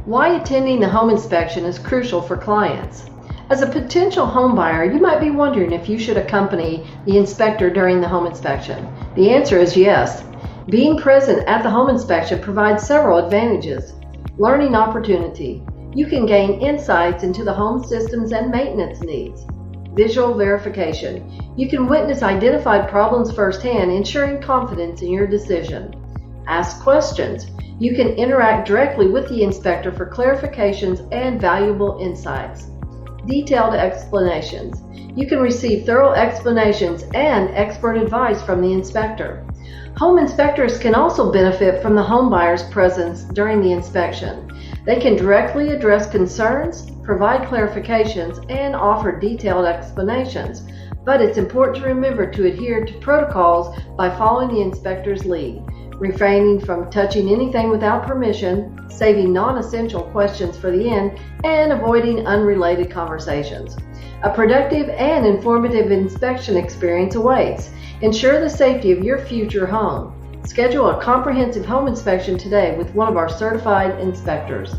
Why attending the home inspection is crucial for clients. As a potential home buyer, you might be wondering if you should accompany the inspector during the home inspection. The answer is yes. Being present at the home inspection provides several advantages. Learning opportunity. You can gain insights into the home systems and maintenance needs. Visual verification. You can witness identified problems firsthand, ensuring confidence in your decision. Ask questions. You can interact directly with the inspector for clarifications and valuable insights. Detailed explanations. You can receive thorough explanations and expert advice from the inspector. Home inspectors can also benefit from the home buyer's presence during the inspection. They can directly address concerns, provide clarifications, and offer detailed explanations. But it's important to remember to adhere to protocols by following the inspector's lead, refraining from touching anything without permission, saving non-essential questions for the end, and avoiding unrelated conversations. A productive and informative inspection experience awaits. Ensure the safety of your future home. Schedule a comprehensive home inspection today with one of our certified inspectors.